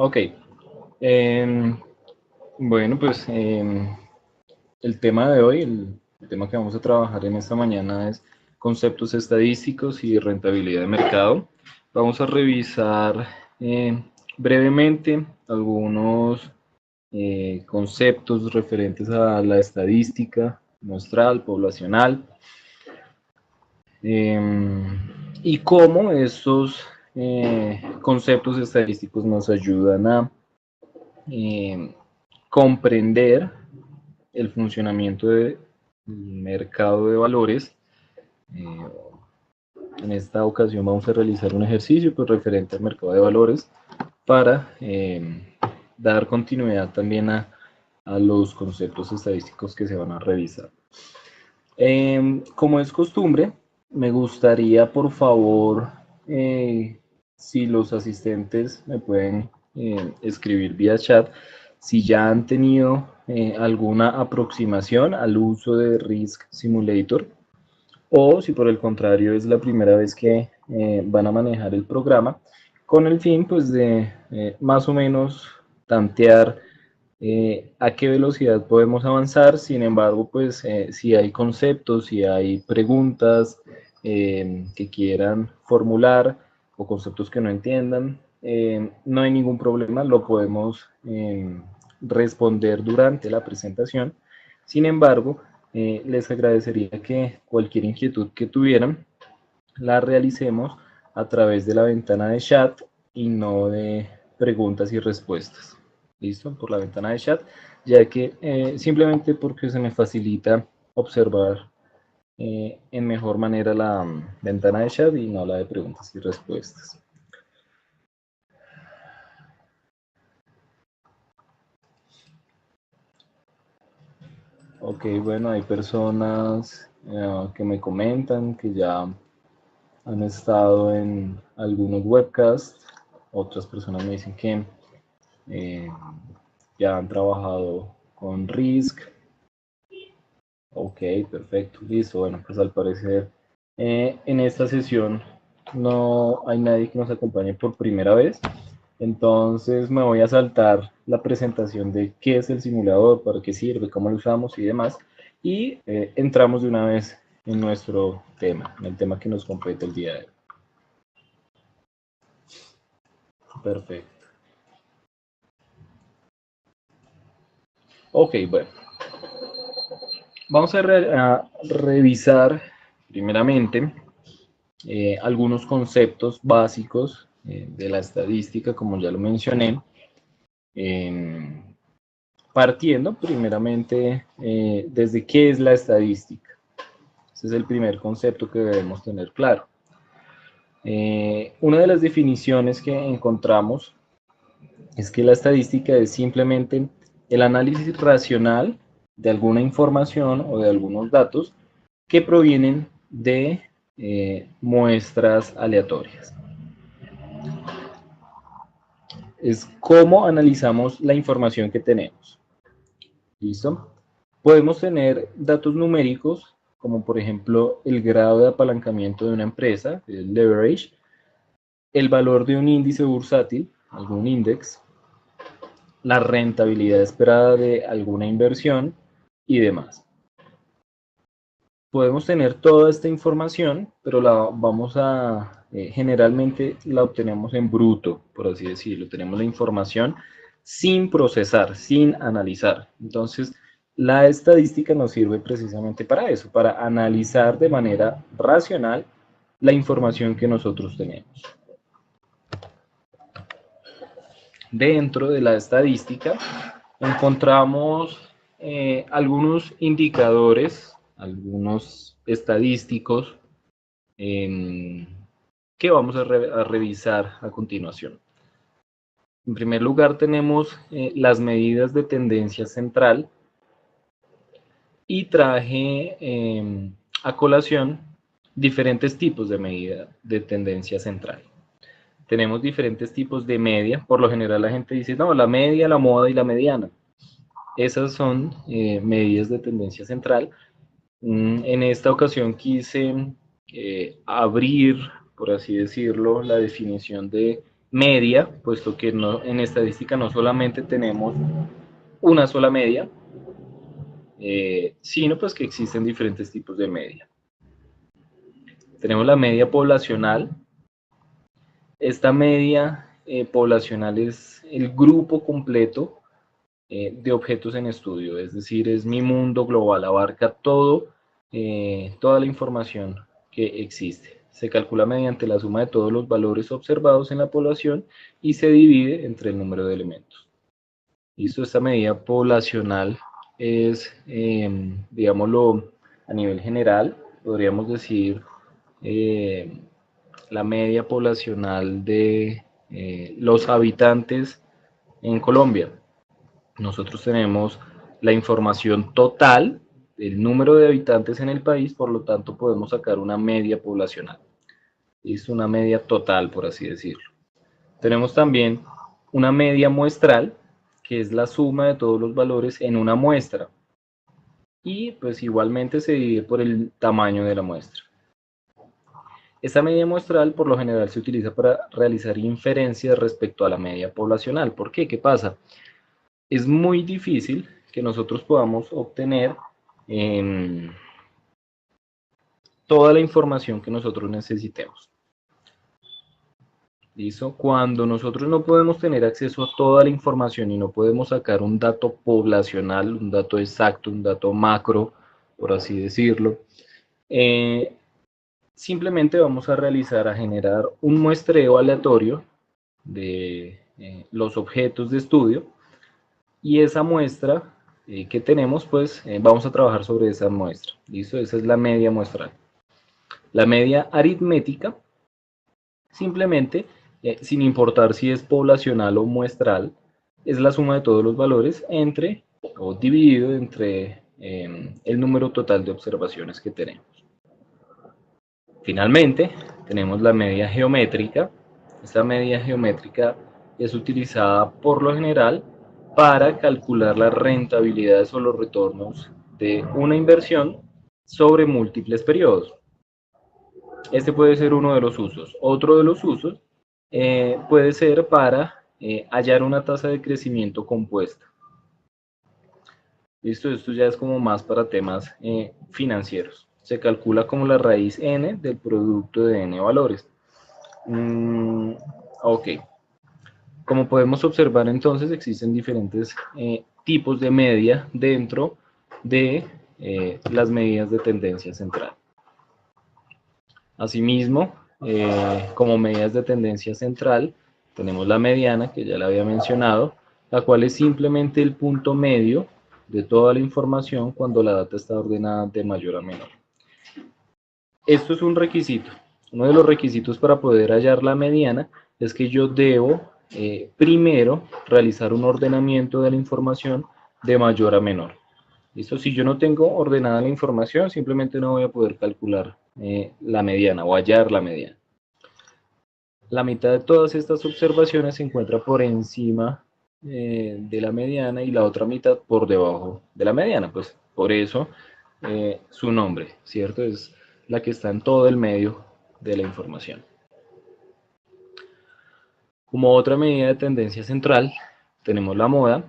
Ok. Em, bueno, pues el tema de hoy, el tema que vamos a trabajar en esta mañana es conceptos estadísticos y rentabilidad de mercado. Vamos a revisar brevemente algunos conceptos referentes a la estadística muestral, poblacional, y cómo estos conceptos estadísticos nos ayudan a eh, comprender el funcionamiento del mercado de valores. Eh, en esta ocasión vamos a realizar un ejercicio pues, referente al mercado de valores para dar continuidad también a los conceptos estadísticos que se van a revisar. Como es costumbre, me gustaría, por favor, si los asistentes me pueden escribir vía chat, si ya han tenido alguna aproximación al uso de Risk Simulator o si por el contrario es la primera vez que van a manejar el programa con el fin pues de más o menos tantear a qué velocidad podemos avanzar. Sin embargo, pues si hay conceptos, si hay preguntas que quieran formular o conceptos que no entiendan, no hay ningún problema, lo podemos responder durante la presentación. Sin embargo, les agradecería que cualquier inquietud que tuvieran la realicemos a través de la ventana de chat y no de preguntas y respuestas. ¿Listo? Por la ventana de chat, ya que simplemente porque se me facilita observar en mejor manera la ventana de chat y no la de preguntas y respuestas. Ok, bueno, hay personas que me comentan que ya han estado en algunos webcasts, otras personas me dicen que eh, ya han trabajado con Risk. Ok, perfecto, listo. Bueno, pues al parecer en esta sesión no hay nadie que nos acompañe por primera vez. Entonces me voy a saltar la presentación de qué es el simulador, para qué sirve, cómo lo usamos y demás. Y entramos de una vez en nuestro tema, en el tema que nos compete el día de hoy. Perfecto. Ok, bueno. Vamos a revisar primeramente algunos conceptos básicos de la estadística, como ya lo mencioné, partiendo primeramente desde qué es la estadística. Ese es el primer concepto que debemos tener claro. Una de las definiciones que encontramos es que la estadística es simplemente el análisis racional de alguna información o de algunos datos que provienen de muestras aleatorias. Es cómo analizamos la información que tenemos. ¿Listo? Podemos tener datos numéricos, como por ejemplo el grado de apalancamiento de una empresa, el leverage, el valor de un índice bursátil, algún índice, la rentabilidad esperada de alguna inversión y demás. Podemos tener toda esta información, pero la vamos a, generalmente la obtenemos en bruto, por así decirlo. Tenemos la información sin procesar, sin analizar. Entonces, la estadística nos sirve precisamente para eso, para analizar de manera racional la información que nosotros tenemos. Dentro de la estadística encontramos algunos indicadores, algunos estadísticos que vamos a revisar a continuación. En primer lugar tenemos las medidas de tendencia central y traje a colación diferentes tipos de medida de tendencia central. Tenemos diferentes tipos de media. Por lo general la gente dice, no, la media, la moda y la mediana. Esas son medidas de tendencia central. En esta ocasión quise abrir, por así decirlo, la definición de media, puesto que no, en estadística no solamente tenemos una sola media, sino pues que existen diferentes tipos de media. Tenemos la media poblacional. Esta media poblacional es el grupo completo de objetos en estudio, es decir, es mi mundo global, abarca todo, toda la información que existe. Se calcula mediante la suma de todos los valores observados en la población y se divide entre el número de elementos. ¿Listo? Esta medida poblacional es, digámoslo, a nivel general, podríamos decir, la media poblacional de los habitantes en Colombia. Nosotros tenemos la información total del número de habitantes en el país, por lo tanto podemos sacar una media poblacional. Es una media total, por así decirlo. Tenemos también una media muestral, que es la suma de todos los valores en una muestra. Y pues igualmente se divide por el tamaño de la muestra. Esta media muestral por lo general se utiliza para realizar inferencias respecto a la media poblacional. ¿Por qué? ¿Qué pasa? Es muy difícil que nosotros podamos obtener toda la información que nosotros necesitemos. ¿Listo? Cuando nosotros no podemos tener acceso a toda la información y no podemos sacar un dato poblacional, un dato exacto, un dato macro, por así decirlo, simplemente vamos a generar un muestreo aleatorio de los objetos de estudio y esa muestra que tenemos, pues vamos a trabajar sobre esa muestra. ¿Listo? Esa es la media muestral. La media aritmética, simplemente, sin importar si es poblacional o muestral, es la suma de todos los valores entre, o dividido entre el número total de observaciones que tenemos. Finalmente, tenemos la media geométrica. Esta media geométrica es utilizada por lo general para calcular las rentabilidades o los retornos de una inversión sobre múltiples periodos. Este puede ser uno de los usos. Otro de los usos puede ser para hallar una tasa de crecimiento compuesta. ¿Listo? Esto ya es como más para temas financieros. Se calcula como la raíz n del producto de n valores. Ok. Como podemos observar entonces existen diferentes tipos de media dentro de las medidas de tendencia central. Asimismo, como medidas de tendencia central, tenemos la mediana, que ya la había mencionado, la cual es simplemente el punto medio de toda la información cuando la data está ordenada de mayor a menor. Esto es un requisito. Uno de los requisitos para poder hallar la mediana es que yo debo primero realizar un ordenamiento de la información de mayor a menor. ¿Listo? Si yo no tengo ordenada la información, simplemente no voy a poder calcular la mediana o hallar la mediana. La mitad de todas estas observaciones se encuentra por encima de la mediana y la otra mitad por debajo de la mediana. Pues por eso su nombre, ¿cierto? Es la que está en todo el medio de la información. Como otra medida de tendencia central, tenemos la moda.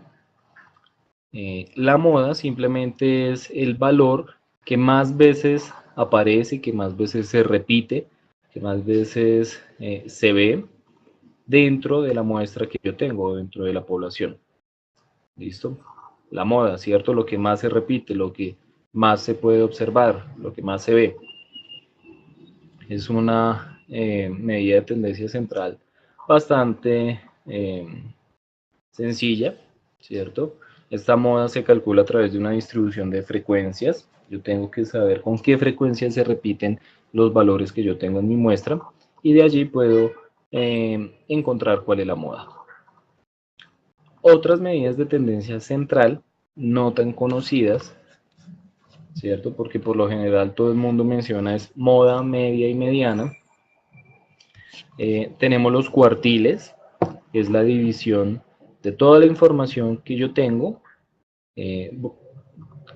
La moda simplemente es el valor que más veces aparece, que más veces se repite, que más veces se ve dentro de la muestra que yo tengo, dentro de la población. ¿Listo? La moda, ¿cierto? Lo que más se repite, lo que más se puede observar, lo que más se ve. Es una medida de tendencia central bastante sencilla, ¿cierto? Esta moda se calcula a través de una distribución de frecuencias. Yo tengo que saber con qué frecuencia se repiten los valores que yo tengo en mi muestra y de allí puedo encontrar cuál es la moda. Otras medidas de tendencia central no tan conocidas, ¿cierto? Porque por lo general todo el mundo menciona es moda, media y mediana. Tenemos los cuartiles, que es la división de toda la información que yo tengo.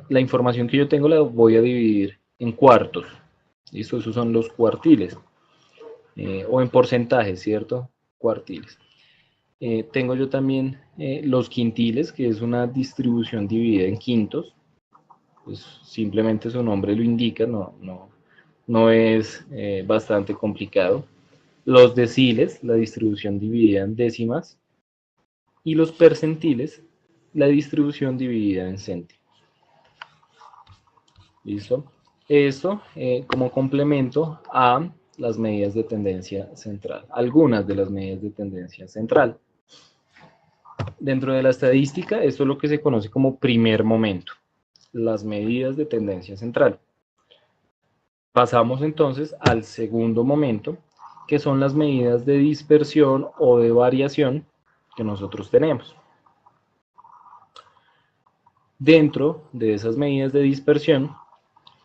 La información que yo tengo la voy a dividir en cuartos. ¿Listo? Esos son los cuartiles. O en porcentajes, ¿cierto? cuartiles. Tengo yo también los quintiles, que es una distribución dividida en quintos. Pues simplemente su nombre lo indica, no es bastante complicado. Los deciles, la distribución dividida en décimas. Y los percentiles, la distribución dividida en céntimos. ¿Listo? Esto como complemento a las medidas de tendencia central, algunas de las medidas de tendencia central. Dentro de la estadística, esto es lo que se conoce como primer momento, las medidas de tendencia central. Pasamos entonces al segundo momento, que son las medidas de dispersión o de variación que nosotros tenemos. Dentro de esas medidas de dispersión,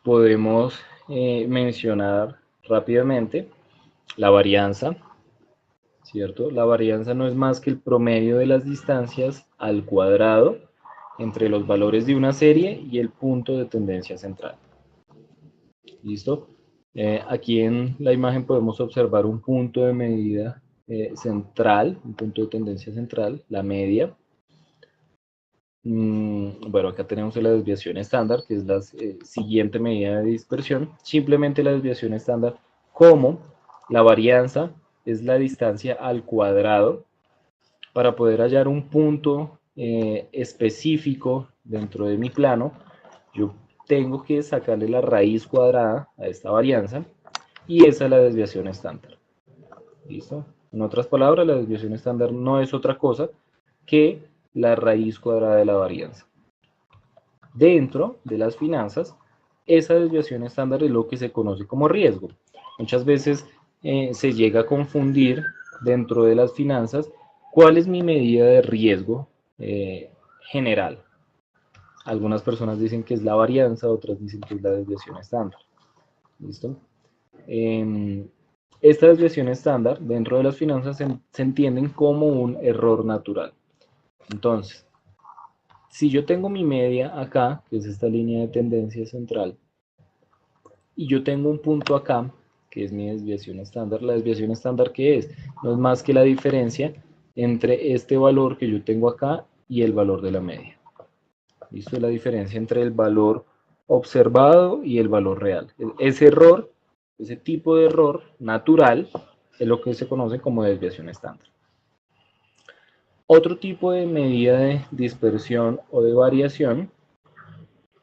podemos mencionar rápidamente la varianza, ¿cierto? La varianza no es más que el promedio de las distancias al cuadrado entre los valores de una serie y el punto de tendencia central. ¿Listo? Aquí en la imagen podemos observar un punto de medida central, un punto de tendencia central, la media. Bueno, acá tenemos la desviación estándar, que es la siguiente medida de dispersión. Simplemente la desviación estándar, como la varianza es la distancia al cuadrado, para poder hallar un punto específico dentro de mi plano, yo tengo que sacarle la raíz cuadrada a esta varianza, y esa es la desviación estándar. ¿Listo? En otras palabras, la desviación estándar no es otra cosa que la raíz cuadrada de la varianza. Dentro de las finanzas, esa desviación estándar es lo que se conoce como riesgo. Muchas veces se llega a confundir dentro de las finanzas cuál es mi medida de riesgo general. Algunas personas dicen que es la varianza, otras dicen que es la desviación estándar. ¿Listo? Esta desviación estándar dentro de las finanzas se entienden como un error natural. Entonces, si yo tengo mi media acá, que es esta línea de tendencia central, y yo tengo un punto acá, que es mi desviación estándar, la desviación estándar, ¿qué es? No es más que la diferencia entre este valor que yo tengo acá y el valor de la media. ¿Listo? Es la diferencia entre el valor observado y el valor real. Ese error, ese tipo de error natural, es lo que se conoce como desviación estándar. Otro tipo de medida de dispersión o de variación,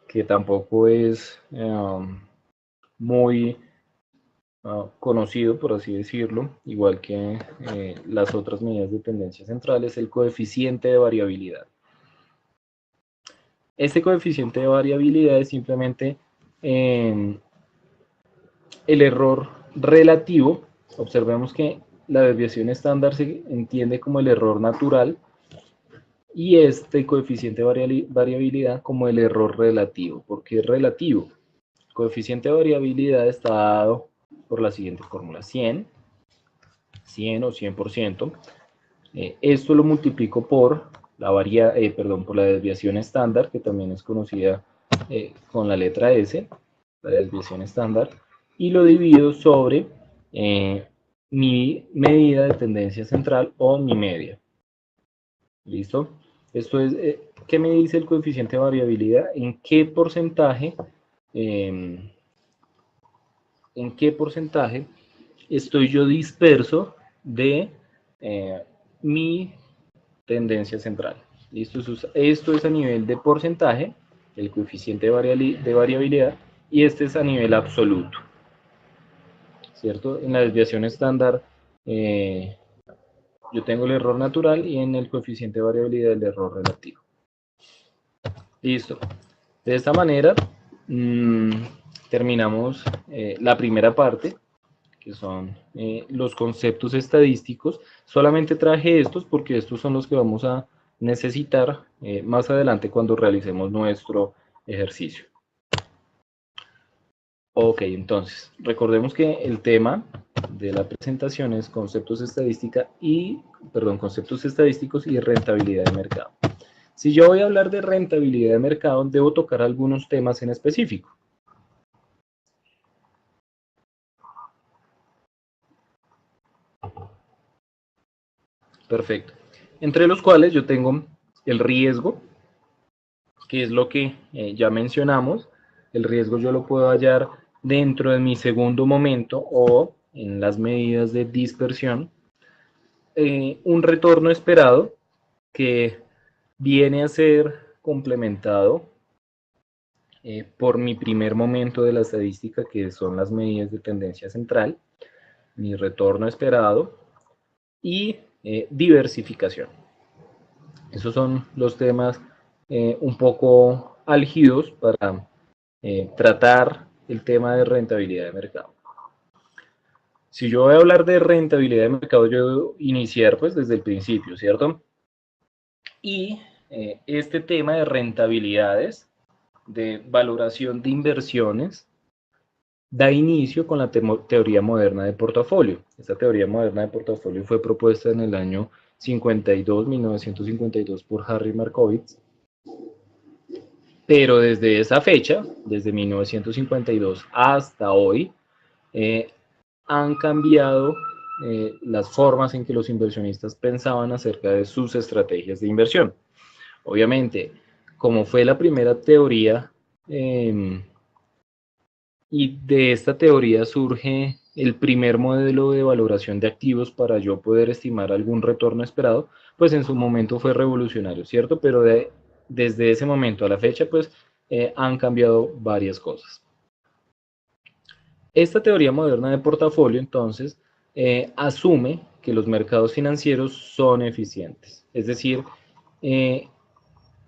que tampoco es muy conocido, por así decirlo, igual que las otras medidas de tendencia central, es el coeficiente de variabilidad. Este coeficiente de variabilidad es simplemente el error relativo. Observemos que la desviación estándar se entiende como el error natural y este coeficiente de variabilidad como el error relativo. ¿Por qué es relativo? El coeficiente de variabilidad está dado por la siguiente fórmula: 100 o 100%. Esto lo multiplico por por la desviación estándar, que también es conocida con la letra S, la desviación estándar, y lo divido sobre mi medida de tendencia central o mi media. ¿Listo? Esto es, ¿qué me dice el coeficiente de variabilidad? ¿En qué porcentaje estoy yo disperso de mi tendencia central? ¿Listo? Esto es a nivel de porcentaje, el coeficiente de variabilidad, y este es a nivel absoluto, ¿cierto? En la desviación estándar yo tengo el error natural y en el coeficiente de variabilidad el error relativo. Listo. De esta manera terminamos la primera parte, que son los conceptos estadísticos. Solamente traje estos porque estos son los que vamos a necesitar más adelante cuando realicemos nuestro ejercicio. Ok, entonces, recordemos que el tema de la presentación es conceptos estadísticos y rentabilidad de mercado. Si yo voy a hablar de rentabilidad de mercado, debo tocar algunos temas en específico. Perfecto. Entre los cuales yo tengo el riesgo, que es lo que ya mencionamos. El riesgo yo lo puedo hallar dentro de mi segundo momento o en las medidas de dispersión. Un retorno esperado que viene a ser complementado por mi primer momento de la estadística, que son las medidas de tendencia central, mi retorno esperado y diversificación. Esos son los temas un poco álgidos para tratar el tema de rentabilidad de mercado. Si yo voy a hablar de rentabilidad de mercado, yo debo iniciar pues desde el principio, ¿cierto? Y este tema de rentabilidades, de valoración de inversiones, da inicio con la teoría moderna de portafolio. Esta teoría moderna de portafolio fue propuesta en el año 1952 por Harry Markowitz, pero desde esa fecha, desde 1952 hasta hoy, han cambiado las formas en que los inversionistas pensaban acerca de sus estrategias de inversión. Obviamente, como fue la primera teoría, y de esta teoría surge el primer modelo de valoración de activos para yo poder estimar algún retorno esperado, pues en su momento fue revolucionario, ¿cierto? Pero desde ese momento a la fecha, pues han cambiado varias cosas. Esta teoría moderna de portafolio, entonces, asume que los mercados financieros son eficientes. Es decir,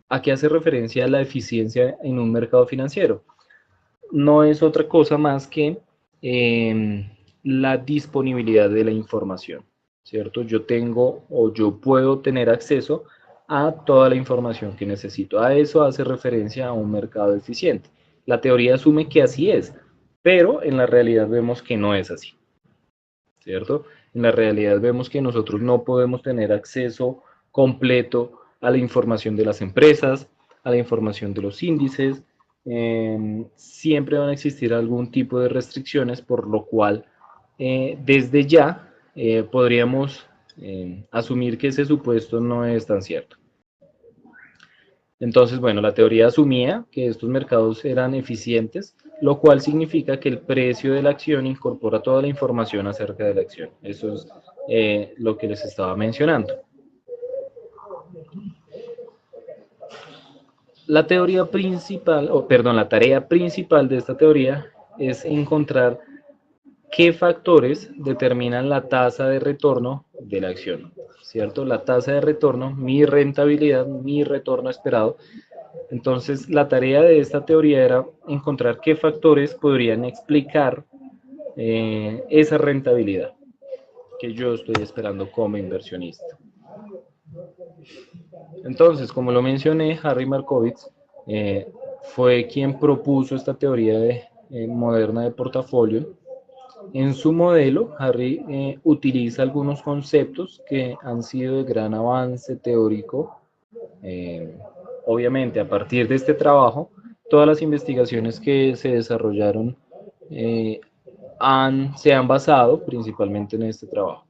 ¿a qué hace referencia la eficiencia en un mercado financiero? No es otra cosa más que la disponibilidad de la información, ¿cierto? Yo tengo o yo puedo tener acceso a toda la información que necesito. A eso hace referencia a un mercado eficiente. La teoría asume que así es, pero en la realidad vemos que no es así, ¿cierto? En la realidad vemos que nosotros no podemos tener acceso completo a la información de las empresas, a la información de los índices. Siempre van a existir algún tipo de restricciones, por lo cual desde ya podríamos asumir que ese supuesto no es tan cierto. Entonces, bueno, la teoría asumía que estos mercados eran eficientes, lo cual significa que el precio de la acción incorpora toda la información acerca de la acción. Eso es lo que les estaba mencionando. La teoría principal, o perdón, la tarea principal de esta teoría es encontrar qué factores determinan la tasa de retorno de la acción, ¿cierto? La tasa de retorno, mi rentabilidad, mi retorno esperado. Entonces, la tarea de esta teoría era encontrar qué factores podrían explicar esa rentabilidad que yo estoy esperando como inversionista. Entonces, como lo mencioné, Harry Markowitz fue quien propuso esta teoría moderna de portafolio. En su modelo, Harry utiliza algunos conceptos que han sido de gran avance teórico. Obviamente, a partir de este trabajo, todas las investigaciones que se desarrollaron se han basado principalmente en este trabajo.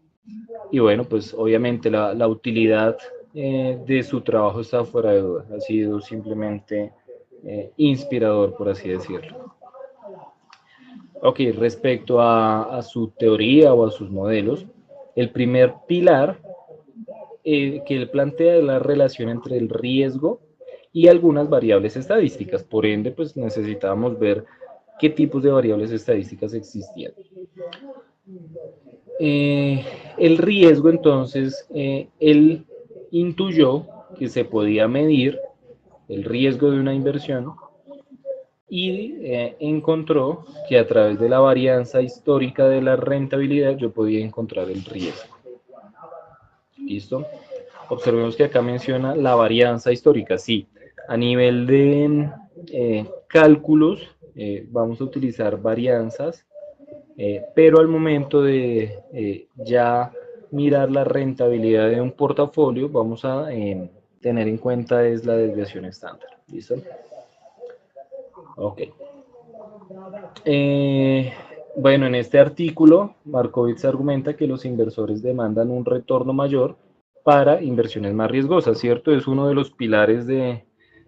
Y bueno, pues obviamente la utilidad de su trabajo está fuera de duda. Ha sido simplemente inspirador, por así decirlo. Ok, respecto a su teoría o a sus modelos, el primer pilar que él plantea es la relación entre el riesgo y algunas variables estadísticas. Por ende, pues necesitábamos ver qué tipos de variables estadísticas existían. El riesgo, entonces, él intuyó que se podía medir el riesgo de una inversión y encontró que a través de la varianza histórica de la rentabilidad yo podía encontrar el riesgo. ¿Listo? Observemos que acá menciona la varianza histórica. Sí, a nivel de cálculos vamos a utilizar varianzas, pero al momento de ya mirar la rentabilidad de un portafolio vamos a tener en cuenta es la desviación estándar. ¿Listo? Ok. Bueno, en este artículo, Markowitz argumenta que los inversores demandan un retorno mayor para inversiones más riesgosas, ¿cierto? Es uno de los pilares de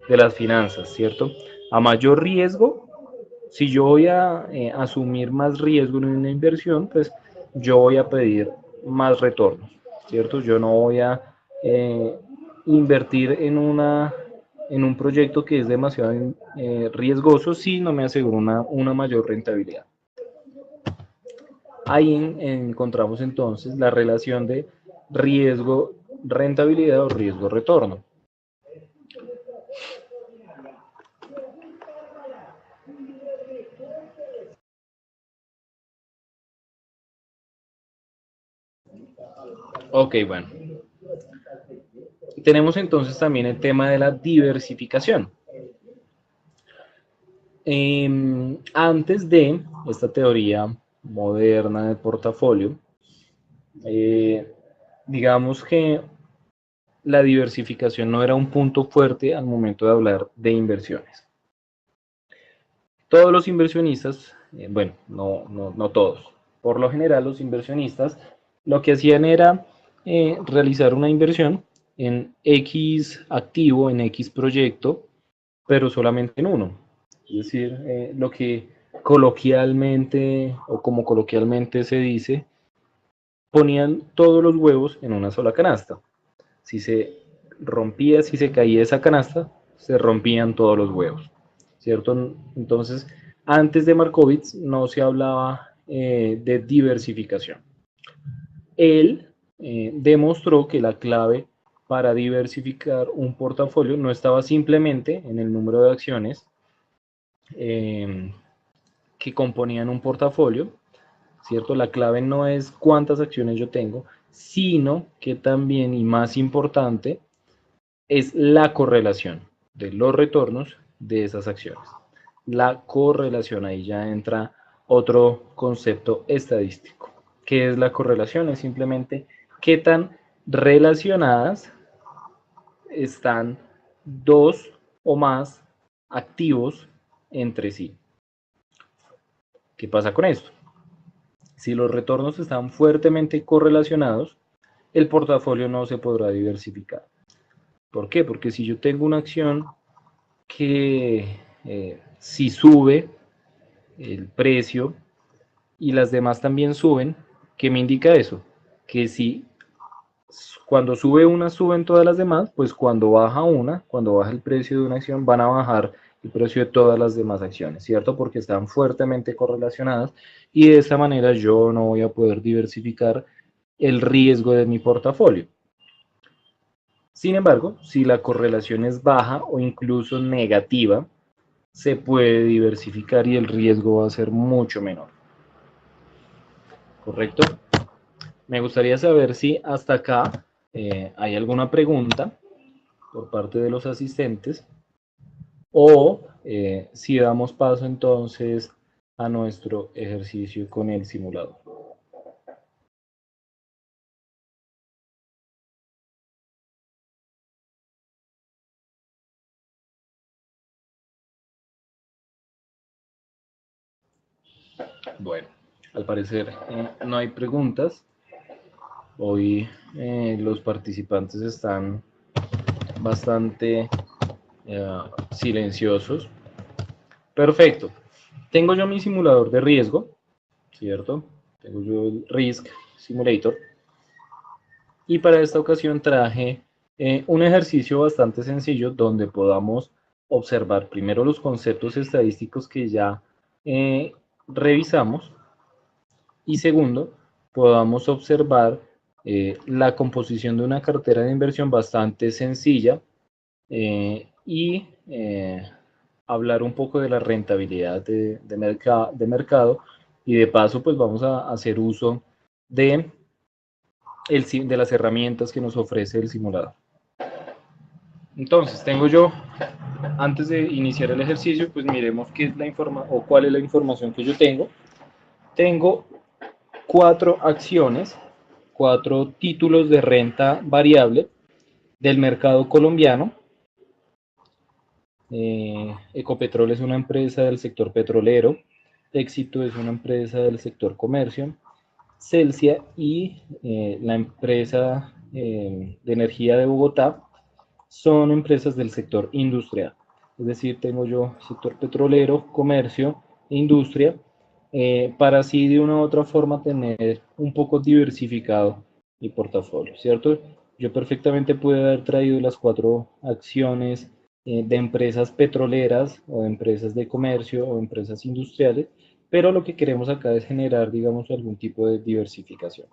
las finanzas, ¿cierto? A mayor riesgo, si yo voy a asumir más riesgo en una inversión, pues yo voy a pedir más retorno, ¿cierto? Yo no voy a invertir en un proyecto que es demasiado riesgoso si no me aseguro una mayor rentabilidad. Ahí encontramos entonces la relación de riesgo-rentabilidad o riesgo-retorno. Ok, bueno. Tenemos entonces también el tema de la diversificación. Antes de esta teoría moderna del portafolio, digamos que la diversificación no era un punto fuerte al momento de hablar de inversiones. Todos los inversionistas, bueno, no todos, por lo general los inversionistas lo que hacían era realizar una inversión en X activo, en X proyecto, pero solamente en uno. Es decir, lo que coloquialmente, o como coloquialmente se dice, ponían todos los huevos en una sola canasta. Si se rompía, si se caía esa canasta, se rompían todos los huevos, ¿cierto? Entonces, antes de Markowitz no se hablaba de diversificación. Él demostró que la clave para diversificar un portafolio no estaba simplemente en el número de acciones que componían un portafolio, ¿cierto? La clave no es cuántas acciones yo tengo, sino que también, y más importante, es la correlación de los retornos de esas acciones. La correlación, ahí ya entra otro concepto estadístico. ¿Qué es la correlación? Es simplemente qué tan relacionadas están dos o más activos entre sí. ¿Qué pasa con esto? Si los retornos están fuertemente correlacionados, el portafolio no se podrá diversificar. ¿Por qué? Porque si yo tengo una acción que si sube el precio y las demás también suben, ¿qué me indica eso? Que si cuando sube una, suben todas las demás, pues cuando baja una, cuando baja el precio de una acción, van a bajar el precio de todas las demás acciones, ¿cierto? Porque están fuertemente correlacionadas y de esa manera yo no voy a poder diversificar el riesgo de mi portafolio. Sin embargo, si la correlación es baja o incluso negativa, se puede diversificar y el riesgo va a ser mucho menor. ¿Correcto? Me gustaría saber si hasta acá hay alguna pregunta por parte de los asistentes o si damos paso entonces a nuestro ejercicio con el simulador. Bueno, al parecer no hay preguntas. Hoy los participantes están bastante silenciosos. Perfecto. Tengo yo mi simulador de riesgo, ¿cierto? Tengo yo el Risk Simulator. Y para esta ocasión traje un ejercicio bastante sencillo donde podamos observar primero los conceptos estadísticos que ya revisamos y segundo, podamos observar la composición de una cartera de inversión bastante sencilla y hablar un poco de la rentabilidad de mercado y de paso pues vamos a hacer uso de de las herramientas que nos ofrece el simulador. Entonces, tengo yo, antes de iniciar el ejercicio, pues miremos qué es la o cuál es la información que yo tengo. Tengo 4 acciones, 4 títulos de renta variable del mercado colombiano. Ecopetrol es una empresa del sector petrolero, Éxito es una empresa del sector comercio, Celsia y la empresa de energía de Bogotá son empresas del sector industrial. Es decir, tengo yo sector petrolero, comercio e industria, para así de una u otra forma tener un poco diversificado mi portafolio, ¿cierto? Yo perfectamente pude haber traído las 4 acciones de empresas petroleras o de empresas de comercio o empresas industriales, pero lo que queremos acá es generar, digamos, algún tipo de diversificación.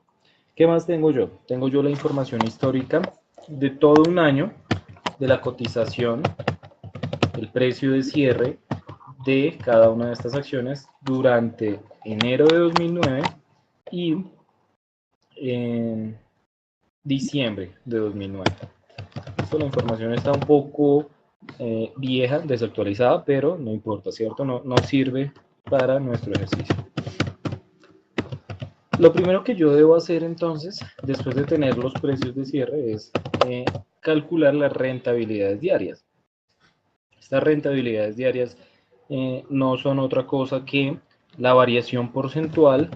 ¿Qué más tengo yo? Tengo yo la información histórica de todo un año de la cotización, el precio de cierre de cada una de estas acciones durante enero de 2009 y en diciembre de 2009. Esto, la información está un poco vieja, desactualizada, pero no importa, ¿cierto? No sirve para nuestro ejercicio. Lo primero que yo debo hacer entonces, después de tener los precios de cierre, es calcular las rentabilidades diarias. Estas rentabilidades diarias no son otra cosa que la variación porcentual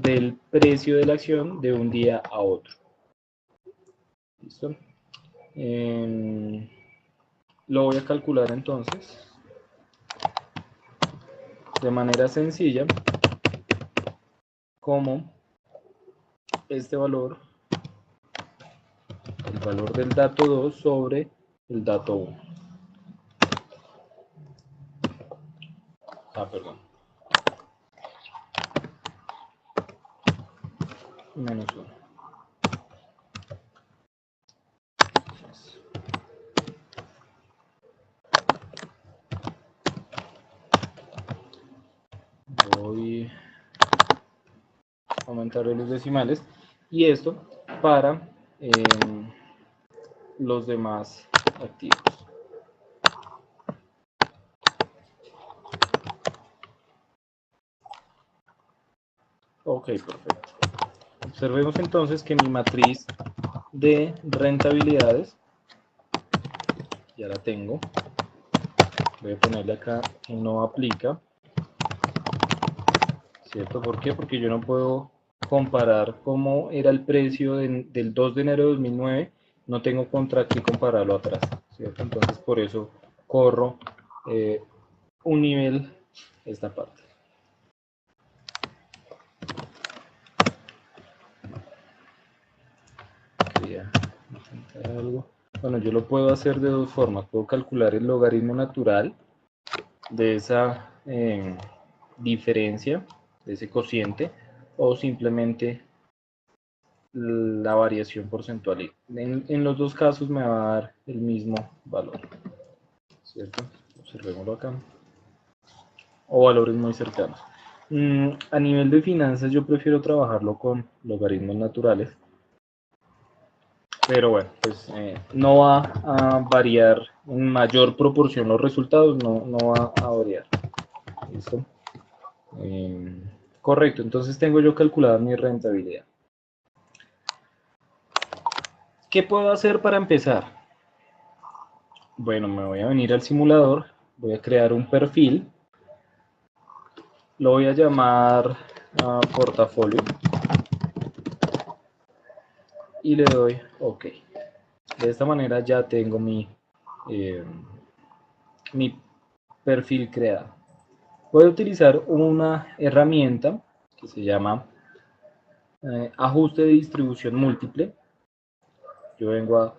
del precio de la acción de un día a otro. ¿Listo? Lo voy a calcular entonces de manera sencilla como este valor, el valor del dato 2 sobre el dato 1. Perdón. Menos 1. Voy a aumentar los decimales y esto para los demás activos. Ok, perfecto. Observemos entonces que mi matriz de rentabilidades ya la tengo. Voy a ponerle acá que no aplica, ¿cierto? ¿Por qué? Porque yo no puedo comparar cómo era el precio del 2 de enero de 2009, no tengo contra qué compararlo atrás, ¿cierto? Entonces por eso corro un nivel esta parte. Quería intentar algo. Bueno, yo lo puedo hacer de dos formas. Puedo calcular el logaritmo natural de esa diferencia, de ese cociente, o simplemente la variación porcentual. En los dos casos me va a dar el mismo valor, ¿cierto? Observémoslo acá. O valores muy cercanos. A nivel de finanzas yo prefiero trabajarlo con logaritmos naturales. Pero bueno, pues no va a variar en mayor proporción los resultados, no va a variar. ¿Listo? Correcto, entonces tengo yo calculada mi rentabilidad. ¿Qué puedo hacer para empezar? Bueno, me voy a venir al simulador, voy a crear un perfil, lo voy a llamar portafolio y le doy OK. De esta manera ya tengo mi perfil creado. Voy a utilizar una herramienta que se llama ajuste de distribución múltiple. Yo vengo a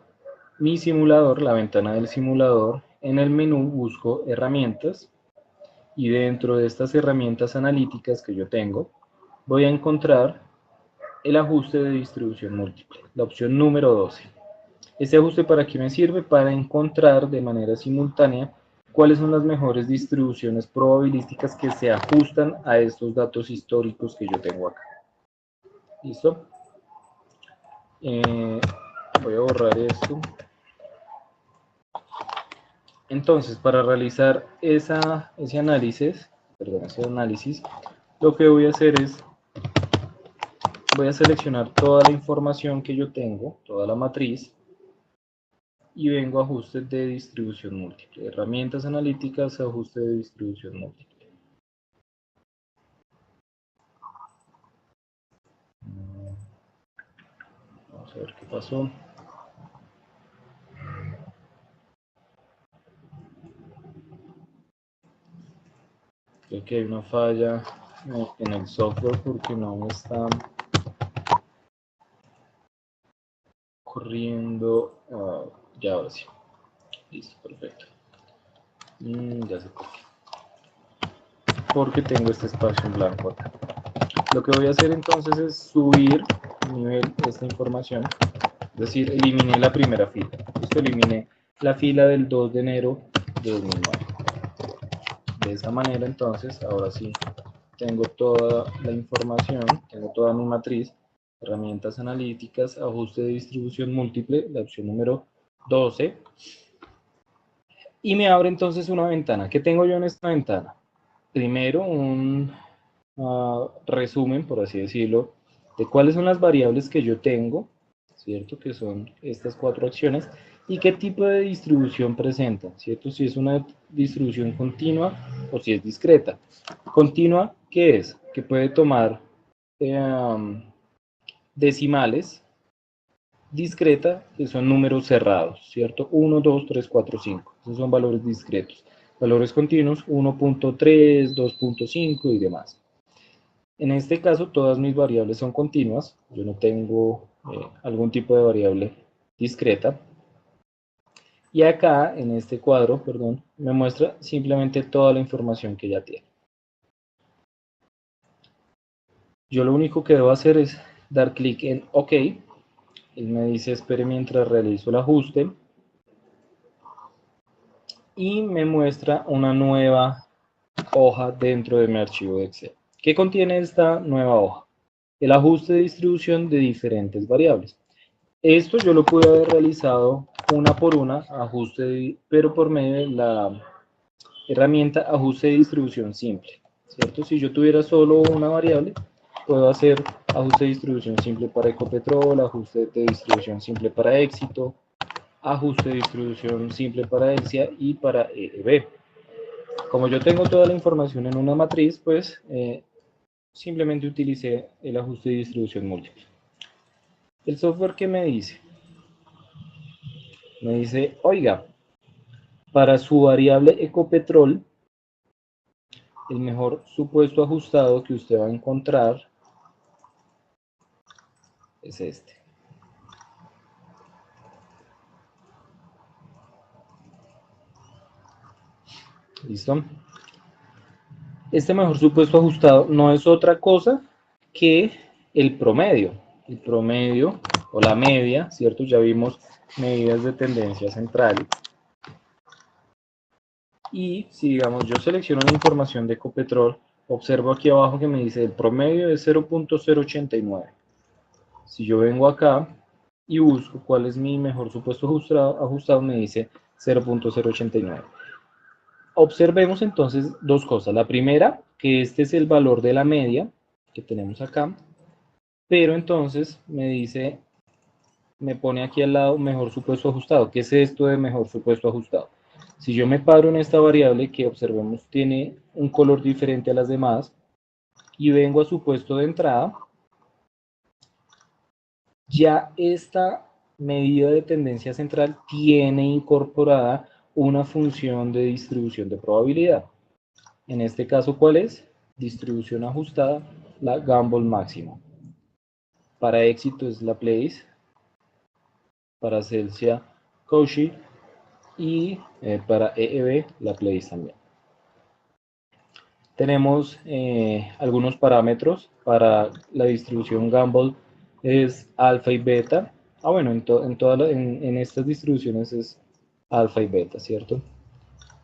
mi simulador, la ventana del simulador, en el menú busco herramientas y dentro de estas herramientas analíticas que yo tengo voy a encontrar el ajuste de distribución múltiple, la opción número 12. Este ajuste, ¿para qué me sirve? Para encontrar de manera simultánea cuáles son las mejores distribuciones probabilísticas que se ajustan a estos datos históricos que yo tengo acá. ¿Listo? Voy a borrar esto. Entonces, para realizar ese análisis, lo que voy a hacer es, voy a seleccionar toda la información que yo tengo, toda la matriz, y vengo a ajustes de distribución múltiple. Herramientas analíticas, ajuste de distribución múltiple. Vamos a ver qué pasó. Creo que hay una falla en el software porque no me está corriendo. Ya ahora sí. Listo, perfecto. Ya sé por qué. Porque tengo este espacio en blanco acá. Lo que voy a hacer entonces es subir nivel esta información. Es decir, eliminé la primera fila. Esto eliminé la fila del 2 de enero de 2009. De esa manera entonces, ahora sí, tengo toda la información, tengo toda mi matriz, herramientas analíticas, ajuste de distribución múltiple, la opción número 12. Y me abre entonces una ventana. ¿Qué tengo yo en esta ventana? Primero un resumen, por así decirlo, de cuáles son las variables que yo tengo, ¿cierto? Que son estas 4 acciones, y qué tipo de distribución presentan, ¿cierto? Si es una distribución continua o si es discreta. Continua, ¿qué es? Que puede tomar decimales. Discreta, que son números cerrados, ¿cierto? 1, 2, 3, 4, 5. Esos son valores discretos. Valores continuos, 1.3, 2.5 y demás. En este caso, todas mis variables son continuas. Yo no tengo algún tipo de variable discreta. Y acá, en este cuadro, perdón, me muestra simplemente toda la información que ya tiene. Yo lo único que debo hacer es dar clic en OK. Él me dice espere mientras realizo el ajuste. Y me muestra una nueva hoja dentro de mi archivo de Excel. ¿Qué contiene esta nueva hoja? El ajuste de distribución de diferentes variables. Esto yo lo pude haber realizado una por una, pero por medio de la herramienta ajuste de distribución simple, ¿cierto? Si yo tuviera solo una variable, puedo hacer ajuste de distribución simple para Ecopetrol, ajuste de distribución simple para Éxito, ajuste de distribución simple para Elsia y para EEB. Como yo tengo toda la información en una matriz, pues simplemente utilicé el ajuste de distribución múltiple. El software que me dice, oiga, para su variable Ecopetrol, el mejor supuesto ajustado que usted va a encontrar es este. ¿Listo? Este mejor supuesto ajustado no es otra cosa que el promedio. El promedio o la media, ¿cierto? Ya vimos medidas de tendencia central. Y si, digamos, yo selecciono la información de Ecopetrol, observo aquí abajo que me dice el promedio es 0.089. Si yo vengo acá y busco cuál es mi mejor supuesto ajustado, me dice 0.089. Observemos entonces dos cosas. La primera, que este es el valor de la media que tenemos acá, pero entonces me pone aquí al lado mejor supuesto ajustado. ¿Qué es esto de mejor supuesto ajustado? Si yo me paro en esta variable que observemos tiene un color diferente a las demás y vengo a su puesto de entrada, ya esta medida de tendencia central tiene incorporada una función de distribución de probabilidad. En este caso, ¿cuál es? Distribución ajustada, la Gumbel máximo. Para Éxito es la Place, para Celsia Cauchy y para EEB la Place también. Tenemos algunos parámetros para la distribución Gumbel, es alfa y beta. Bueno, en estas distribuciones es alfa y beta, ¿cierto?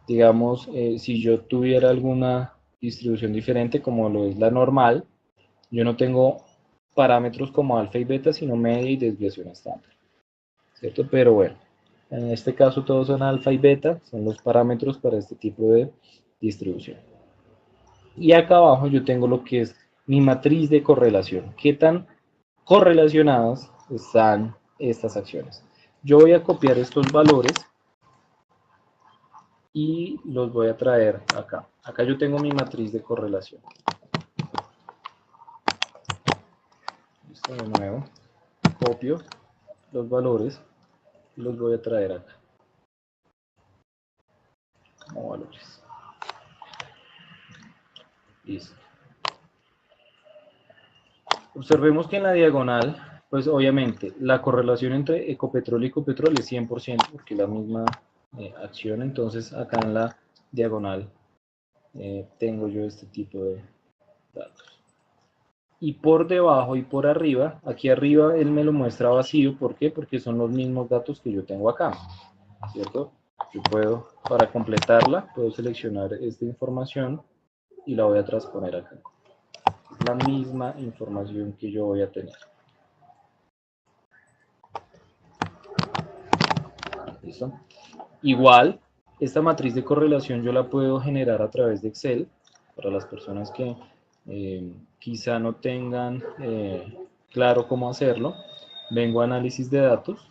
Digamos, si yo tuviera alguna distribución diferente como lo es la normal, yo no tengo parámetros como alfa y beta, sino media y desviación estándar, ¿cierto? Pero bueno, en este caso todos son alfa y beta, son los parámetros para este tipo de distribución. Y acá abajo yo tengo lo que es mi matriz de correlación. ¿Qué tan correlacionadas están estas acciones? Yo voy a copiar estos valores y los voy a traer acá. Acá yo tengo mi matriz de correlación. Listo, de nuevo. Copio los valores y los voy a traer acá como valores. Listo. Observemos que en la diagonal, pues obviamente la correlación entre Ecopetrol y Ecopetrol es 100%, porque es la misma acción. Entonces acá en la diagonal tengo yo este tipo de datos. Y por debajo y por arriba, aquí arriba él me lo muestra vacío. ¿Por qué? Porque son los mismos datos que yo tengo acá, ¿cierto? Yo puedo, para completarla, puedo seleccionar esta información y la voy a transponer acá. Es la misma información que yo voy a tener. ¿Listo? Igual, esta matriz de correlación yo la puedo generar a través de Excel, para las personas que quizá no tengan claro cómo hacerlo. Vengo a análisis de datos,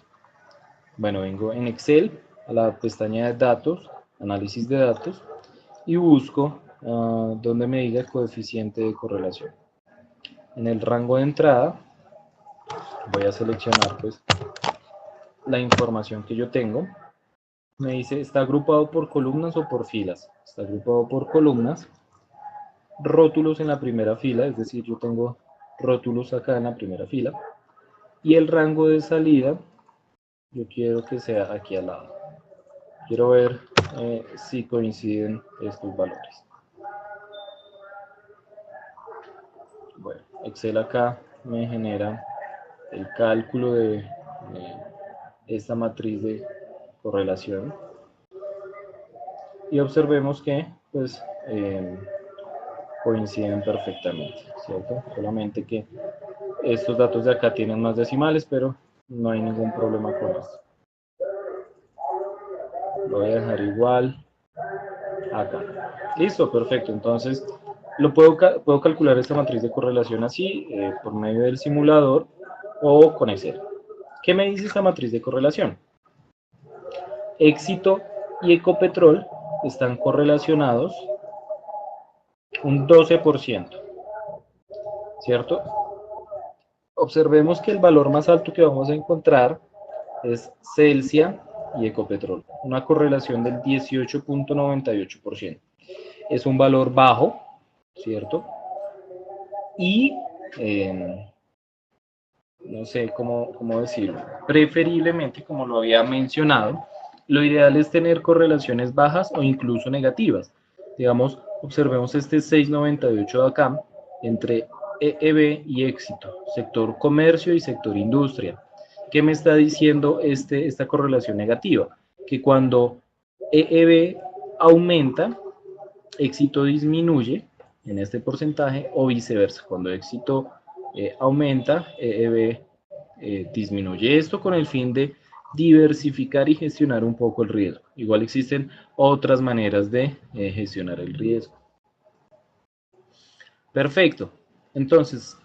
bueno, vengo en Excel, a la pestaña de datos, análisis de datos, y busco donde me diga el coeficiente de correlación. En el rango de entrada voy a seleccionar pues la información que yo tengo. Me dice, ¿está agrupado por columnas o por filas? Está agrupado por columnas. Rótulos en la primera fila, es decir, yo tengo rótulos acá en la primera fila. Y el rango de salida, yo quiero que sea aquí al lado. Quiero ver si coinciden estos valores. Bueno, Excel acá me genera el cálculo de esta matriz de correlación. Y observemos que, pues, coinciden perfectamente, ¿cierto? Solamente que estos datos de acá tienen más decimales, pero no hay ningún problema con esto. Lo voy a dejar igual acá. Listo, perfecto. Entonces, puedo calcular esta matriz de correlación así, por medio del simulador o con Excel. ¿Qué me dice esta matriz de correlación? Éxito y Ecopetrol están correlacionados un 12%, ¿cierto? Observemos que el valor más alto que vamos a encontrar es Celsia y Ecopetrol, una correlación del 18.98%. Es un valor bajo, ¿cierto? Y, no sé cómo decirlo, preferiblemente, como lo había mencionado, lo ideal es tener correlaciones bajas o incluso negativas. Digamos, observemos este 6.98 de acá, entre EEB y éxito, sector comercio y sector industria. ¿Qué me está diciendo esta correlación negativa? Que cuando EEB aumenta, éxito disminuye en este porcentaje o viceversa. Cuando éxito aumenta, EEB disminuye. Esto con el fin de diversificar y gestionar un poco el riesgo. Igual existen otras maneras de gestionar el riesgo. Perfecto. Entonces,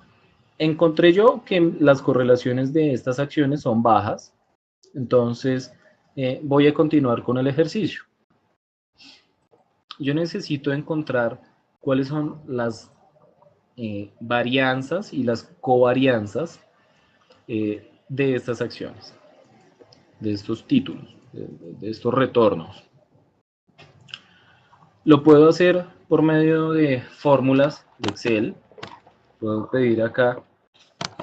encontré yo que las correlaciones de estas acciones son bajas. Entonces, voy a continuar con el ejercicio. Yo necesito encontrar cuáles son las varianzas y las covarianzas de estas acciones, de estos títulos, de estos retornos. Lo puedo hacer por medio de fórmulas de Excel. Puedo pedir acá,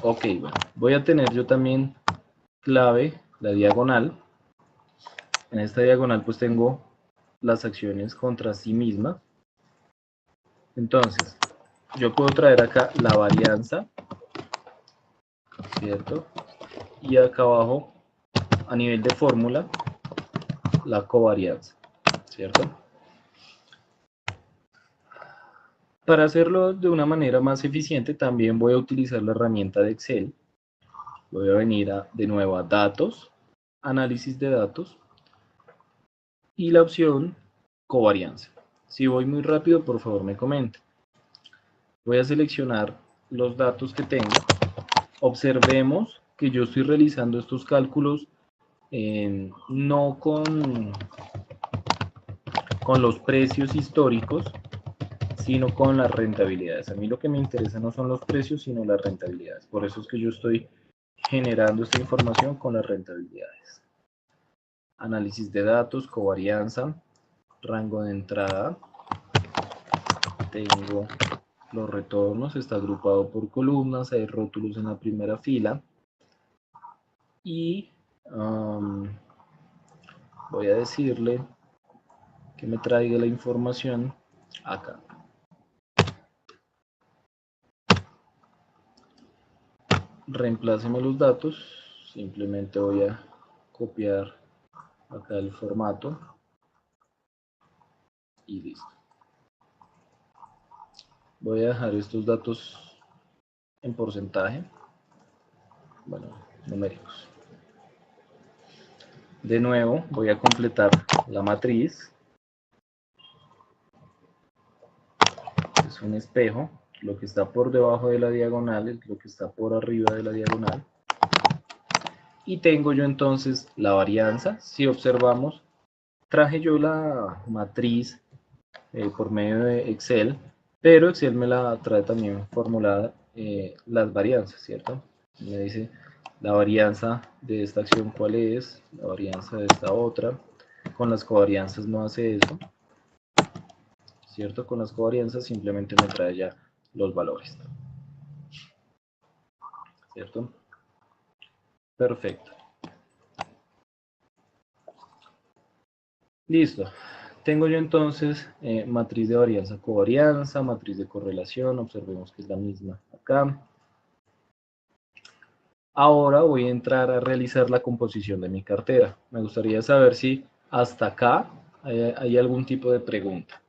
ok, bueno, voy a tener yo también clave, la diagonal. En esta diagonal pues tengo las acciones contra sí mismas. Entonces, yo puedo traer acá la varianza, ¿cierto? Y acá abajo, a nivel de fórmula, la covarianza, ¿cierto? Para hacerlo de una manera más eficiente, también voy a utilizar la herramienta de Excel. Voy a venir de nuevo a Datos, Análisis de Datos, y la opción Covarianza. Si voy muy rápido, por favor me comenten. Voy a seleccionar los datos que tengo. Observemos que yo estoy realizando estos cálculos no con los precios históricos, sino con las rentabilidades. A mí lo que me interesa no son los precios, sino las rentabilidades. Por eso es que yo estoy generando esta información con las rentabilidades. Análisis de datos, covarianza, rango de entrada. Tengo los retornos, está agrupado por columnas, hay rótulos en la primera fila. Y voy a decirle que me traiga la información acá. Reempláceme los datos, simplemente voy a copiar acá el formato y listo. Voy a dejar estos datos en porcentaje, bueno, numéricos. De nuevo voy a completar la matriz. Es un espejo, lo que está por debajo de la diagonal es lo que está por arriba de la diagonal. Y tengo yo entonces la varianza. Si observamos, traje yo la matriz por medio de Excel, pero Excel me la trae también formulada las varianzas, ¿cierto? Me dice la varianza de esta acción cuál es, la varianza de esta otra. Con las covarianzas no hace eso, ¿cierto? Con las covarianzas simplemente me trae ya los valores, ¿cierto? Perfecto. Listo. Tengo yo entonces matriz de varianza, covarianza, matriz de correlación, observemos que es la misma acá. Ahora voy a entrar a realizar la composición de mi cartera. Me gustaría saber si hasta acá hay algún tipo de pregunta.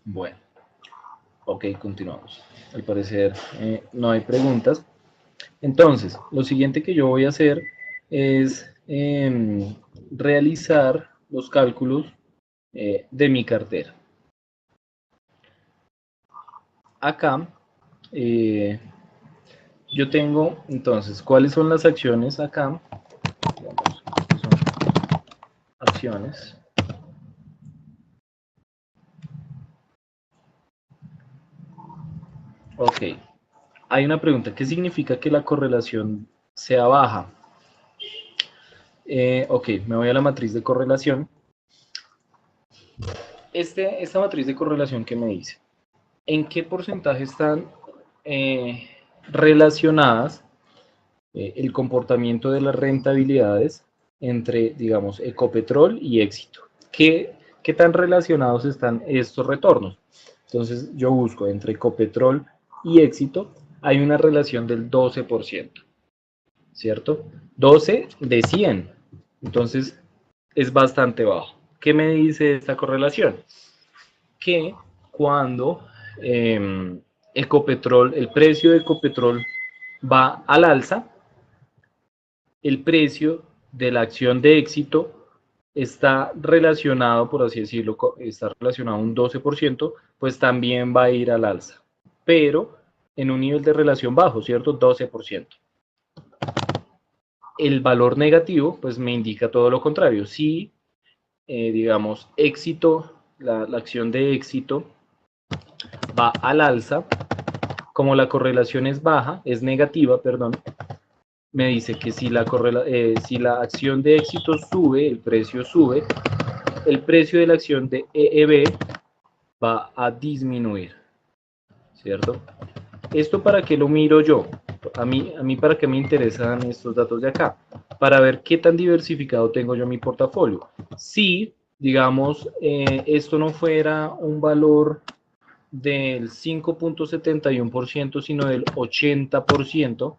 Bueno, ok, continuamos. Al parecer no hay preguntas. Entonces, lo siguiente que yo voy a hacer es realizar los cálculos de mi cartera. Acá yo tengo, entonces, ¿cuáles son las acciones acá? Digamos, son acciones. Ok, hay una pregunta, ¿qué significa que la correlación sea baja? Ok, me voy a la matriz de correlación. Esta matriz de correlación que me dice, ¿en qué porcentaje están relacionadas el comportamiento de las rentabilidades entre, digamos, Ecopetrol y Éxito? ¿Qué tan relacionados están estos retornos? Entonces yo busco entre Ecopetrol y Éxito, hay una relación del 12%, ¿cierto? 12 de 100, entonces es bastante bajo. ¿Qué me dice esta correlación? Que cuando Ecopetrol, el precio de Ecopetrol va al alza, el precio de la acción de Éxito está relacionado, por así decirlo, está relacionado a un 12%, pues también va a ir al alza, pero en un nivel de relación bajo, ¿cierto? 12%. El valor negativo, pues me indica todo lo contrario. Si, digamos, Éxito, la acción de Éxito va al alza, como la correlación es baja, es negativa, perdón, me dice que si si la acción de Éxito sube, el precio sube, el precio de la acción de EEB va a disminuir, ¿cierto? ¿Esto para qué lo miro yo? A mí para qué me interesan estos datos de acá, para ver qué tan diversificado tengo yo mi portafolio. Si, digamos, esto no fuera un valor del 5.71%, sino del 80%,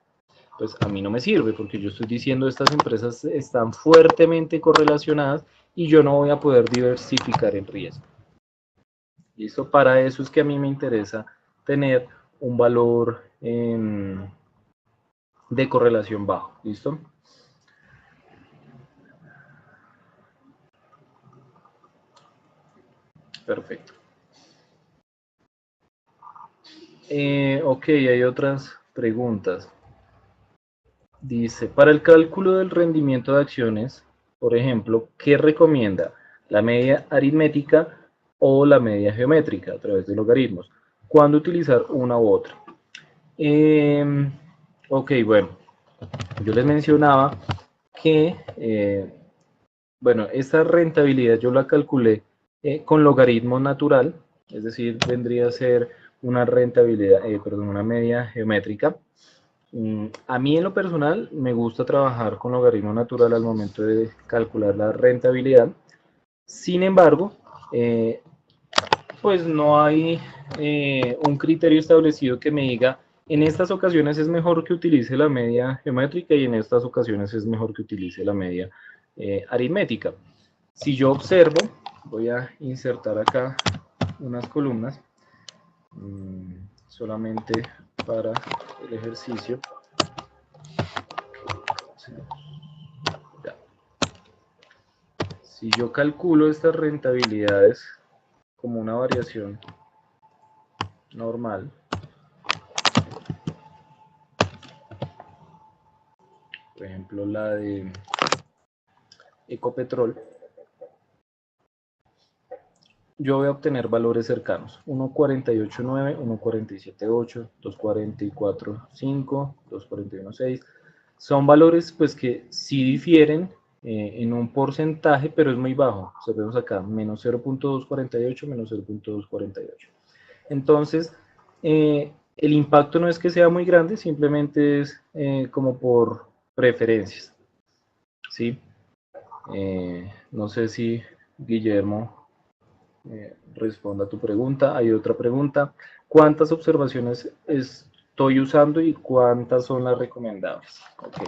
pues a mí no me sirve, porque yo estoy diciendo estas empresas están fuertemente correlacionadas y yo no voy a poder diversificar el riesgo. ¿Listo? Para eso es que a mí me interesa tener un valor de correlación bajo. ¿Listo? Perfecto. Ok, hay otras preguntas. Dice, para el cálculo del rendimiento de acciones, por ejemplo, ¿qué recomienda? ¿La media aritmética o la media geométrica a través de logaritmos? ¿Cuándo utilizar una u otra? Ok, bueno, yo les mencionaba que, bueno, esta rentabilidad yo la calculé con logaritmo natural, es decir, vendría a ser una rentabilidad, perdón, una media geométrica. A mí en lo personal me gusta trabajar con logaritmo natural al momento de calcular la rentabilidad. Sin embargo, pues no hay un criterio establecido que me diga en estas ocasiones es mejor que utilice la media geométrica y en estas ocasiones es mejor que utilice la media aritmética. Si yo observo, voy a insertar acá unas columnas solamente para el ejercicio. Si yo calculo estas rentabilidades como una variación normal, por ejemplo la de Ecopetrol, yo voy a obtener valores cercanos, 1.48.9, 1.47.8, 2.44.5, 2.41.6. Son valores pues que sí difieren en un porcentaje, pero es muy bajo. Observemos acá, menos 0.248, menos 0.248. Entonces, el impacto no es que sea muy grande, simplemente es como por preferencias. ¿Sí? No sé si Guillermo responda a tu pregunta. Hay otra pregunta. ¿Cuántas observaciones estoy usando y cuántas son las recomendables? Okay.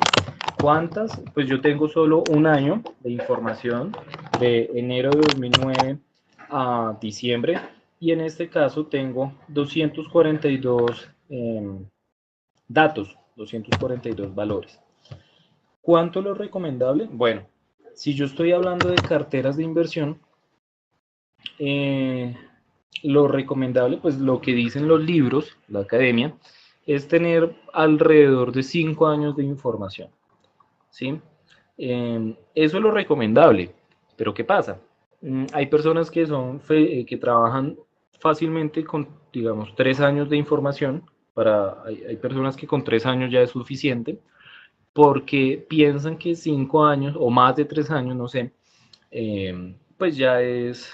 ¿Cuántas? Pues yo tengo solo un año de información de enero de 2009 a diciembre y en este caso tengo 242 datos, 242 valores. ¿Cuánto es lo recomendable? Bueno, si yo estoy hablando de carteras de inversión, lo recomendable, pues lo que dicen los libros, la academia, es tener alrededor de 5 años de información. ¿Sí? Eso es lo recomendable, pero ¿qué pasa? Hay personas que que trabajan fácilmente con, digamos, 3 años de información, hay personas que con 3 años ya es suficiente, porque piensan que 5 años o más de 3 años, no sé, pues ya es,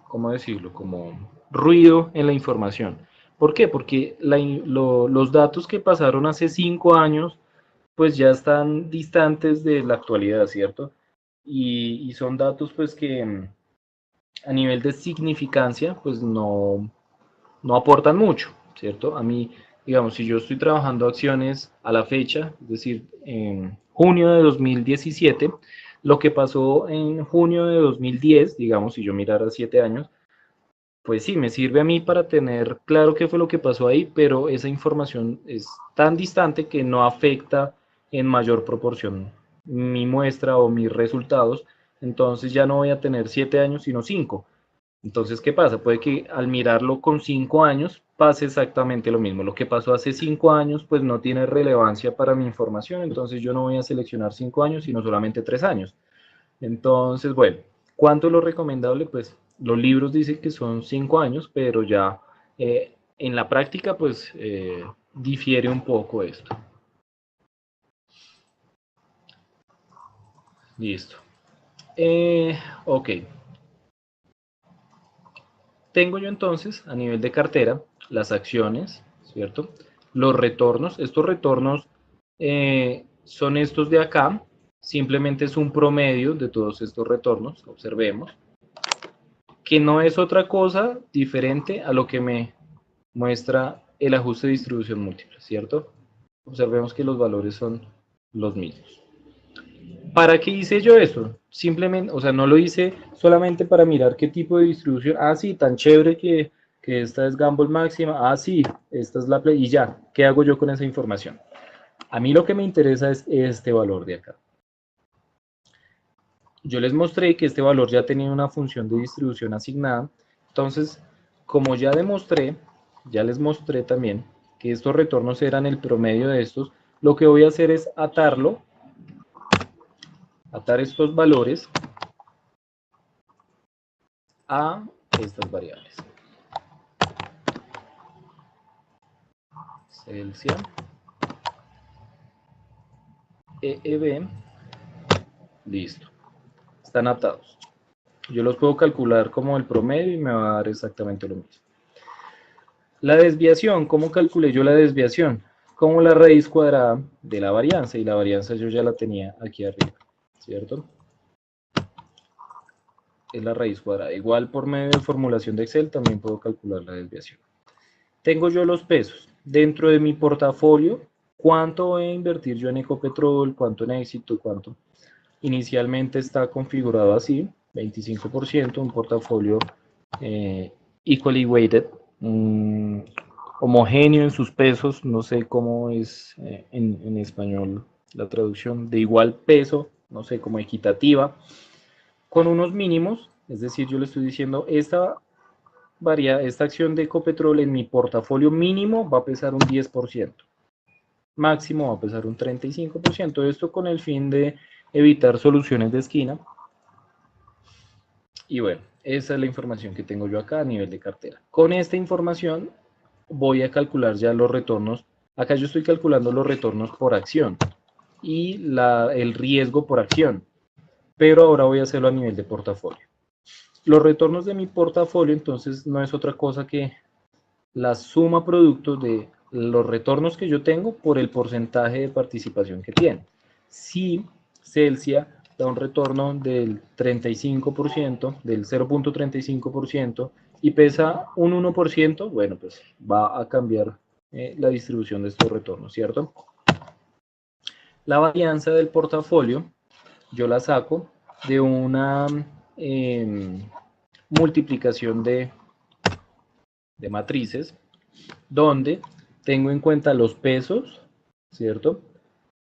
¿cómo decirlo? Como ruido en la información. ¿Por qué? Porque los datos que pasaron hace 5 años pues ya están distantes de la actualidad, ¿cierto? Y son datos pues que a nivel de significancia pues no aportan mucho, ¿cierto? A mí, digamos, si yo estoy trabajando acciones a la fecha, es decir, en junio de 2017, lo que pasó en junio de 2010, digamos, si yo mirara 7 años, pues sí, me sirve a mí para tener claro qué fue lo que pasó ahí, pero esa información es tan distante que no afecta en mayor proporción mi muestra o mis resultados, entonces ya no voy a tener 7 años, sino 5. Entonces, ¿qué pasa? Puede que al mirarlo con 5 años pase exactamente lo mismo. Lo que pasó hace 5 años, pues no tiene relevancia para mi información, entonces yo no voy a seleccionar 5 años, sino solamente 3 años. Entonces, bueno, ¿cuánto es lo recomendable? Pues los libros dicen que son 5 años, pero ya en la práctica, pues difiere un poco esto. Listo. Ok. Tengo yo entonces a nivel de cartera las acciones, ¿cierto? Los retornos. Estos retornos son estos de acá. Simplemente es un promedio de todos estos retornos. Observemos. Que no es otra cosa diferente a lo que me muestra el ajuste de distribución múltiple, ¿cierto? Observemos que los valores son los mismos. ¿Para qué hice yo eso? Simplemente, o sea, no lo hice solamente para mirar qué tipo de distribución. Ah, sí, tan chévere que esta es Gamble máxima. Ah, sí, esta es la Play. Y ya, ¿qué hago yo con esa información? A mí lo que me interesa es este valor de acá. Yo les mostré que este valor ya tenía una función de distribución asignada. Entonces, como ya demostré, ya les mostré también que estos retornos eran el promedio de estos, lo que voy a hacer es atar estos valores a estas variables. Celsia, EEB, listo. Están atados. Yo los puedo calcular como el promedio y me va a dar exactamente lo mismo. La desviación, ¿cómo calculé yo la desviación? Como la raíz cuadrada de la varianza, y la varianza yo ya la tenía aquí arriba, ¿cierto? Es la raíz cuadrada. Igual por medio de formulación de Excel también puedo calcular la desviación. Tengo yo los pesos. Dentro de mi portafolio, ¿cuánto voy a invertir yo en Ecopetrol? ¿Cuánto en Éxito? ¿Cuánto? Inicialmente está configurado así, 25%, un portafolio equally weighted, homogéneo en sus pesos, no sé cómo es en español la traducción, de igual peso, no sé, como equitativa, con unos mínimos, es decir, yo le estoy diciendo, esta acción de Ecopetrol en mi portafolio mínimo va a pesar un 10%, máximo va a pesar un 35%, esto con el fin de evitar soluciones de esquina. Y bueno, esa es la información que tengo yo acá a nivel de cartera. Con esta información voy a calcular ya los retornos. Acá yo estoy calculando los retornos por acción y el riesgo por acción, pero ahora voy a hacerlo a nivel de portafolio. Los retornos de mi portafolio entonces no es otra cosa que la suma producto de los retornos que yo tengo por el porcentaje de participación que tiene. Si Celsia da un retorno del 35%, del 0.35% y pesa un 1%, bueno, pues va a cambiar la distribución de estos retornos, ¿cierto? La varianza del portafolio yo la saco de una multiplicación de matrices donde tengo en cuenta los pesos, ¿cierto?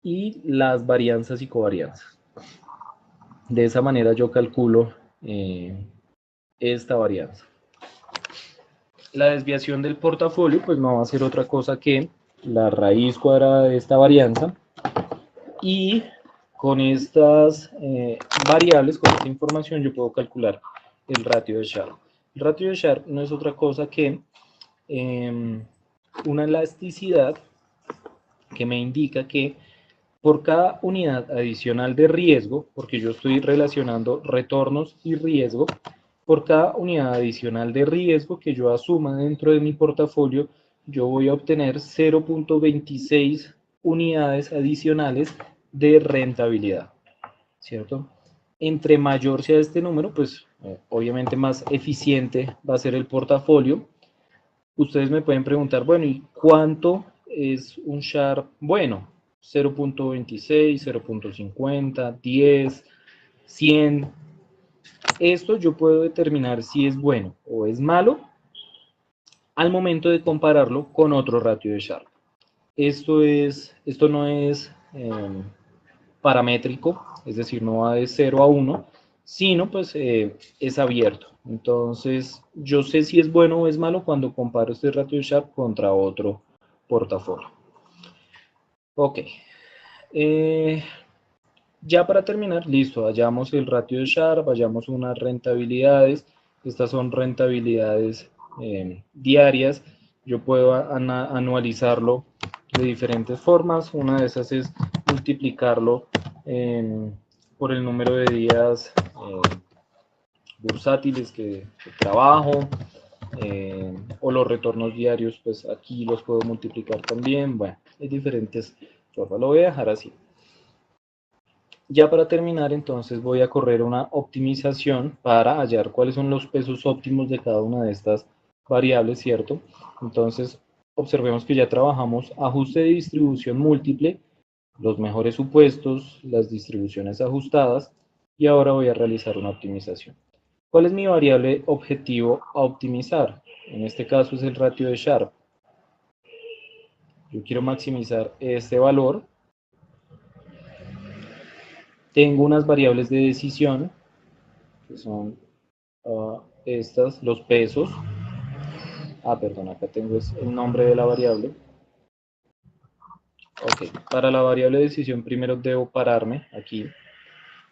Y las varianzas y covarianzas. De esa manera yo calculo esta varianza. La desviación del portafolio pues no va a ser otra cosa que la raíz cuadrada de esta varianza, y con estas variables, con esta información yo puedo calcular el ratio de Sharpe. El ratio de Sharpe no es otra cosa que una elasticidad que me indica que por cada unidad adicional de riesgo, porque yo estoy relacionando retornos y riesgo, por cada unidad adicional de riesgo que yo asuma dentro de mi portafolio, yo voy a obtener 0.26 unidades adicionales de rentabilidad, ¿cierto? Entre mayor sea este número, pues obviamente más eficiente va a ser el portafolio. Ustedes me pueden preguntar, bueno, ¿y cuánto es un Sharpe bueno? 0.26, 0.50, 10, 100. Esto yo puedo determinar si es bueno o es malo al momento de compararlo con otro ratio de Sharpe. Esto no es paramétrico, es decir, no va de 0 a 1, sino pues es abierto. Entonces, yo sé si es bueno o es malo cuando comparo este ratio de Sharpe contra otro portafolio. Ok. Ya para terminar, listo, hallamos el ratio de Sharpe, hallamos unas rentabilidades. Estas son rentabilidades diarias. Yo puedo anualizarlo de diferentes formas. Una de esas es multiplicarlo por el número de días bursátiles que trabajo, o los retornos diarios, pues aquí los puedo multiplicar también. Bueno, hay diferentes formas. Lo voy a dejar así. Ya para terminar, entonces voy a correr una optimización para hallar cuáles son los pesos óptimos de cada una de estas variables, ¿cierto? Entonces, observemos que ya trabajamos ajuste de distribución múltiple, los mejores supuestos, las distribuciones ajustadas, y ahora voy a realizar una optimización. ¿Cuál es mi variable objetivo a optimizar? En este caso es el ratio de Sharpe. Yo quiero maximizar este valor. Tengo unas variables de decisión, que son estas, los pesos. Perdón, acá tengo el nombre de la variable. Ok, para la variable de decisión primero debo pararme aquí.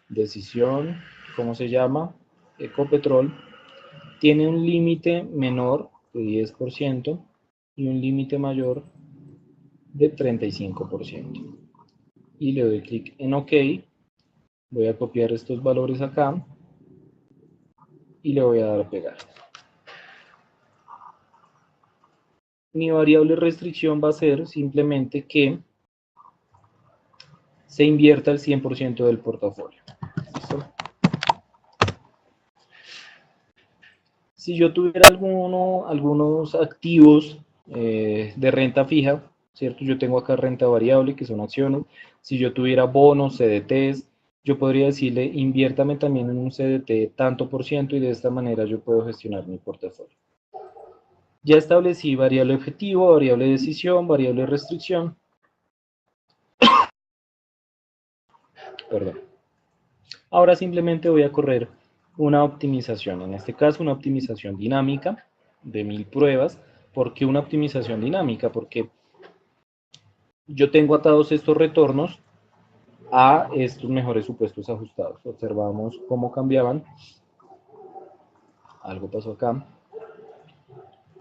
Decisión, ¿cómo se llama? Ecopetrol. Tiene un límite menor de 10% y un límite mayor de 35%. Y le doy clic en OK. Voy a copiar estos valores acá y le voy a dar a pegar. Mi variable restricción va a ser simplemente que se invierta el 100% del portafolio. ¿Listo? Si yo tuviera algunos activos de renta fija, ¿cierto? Yo tengo acá renta variable, que son acciones. Si yo tuviera bonos, CDTs, yo podría decirle, inviértame también en un CDT tanto por ciento y de esta manera yo puedo gestionar mi portafolio. Ya establecí variable objetivo, variable decisión, variable restricción. Perdón. Ahora simplemente voy a correr una optimización, en este caso una optimización dinámica de 1000 pruebas. ¿Por qué una optimización dinámica? Porque yo tengo atados estos retornos a estos mejores supuestos ajustados. Observamos cómo cambiaban. Algo pasó acá.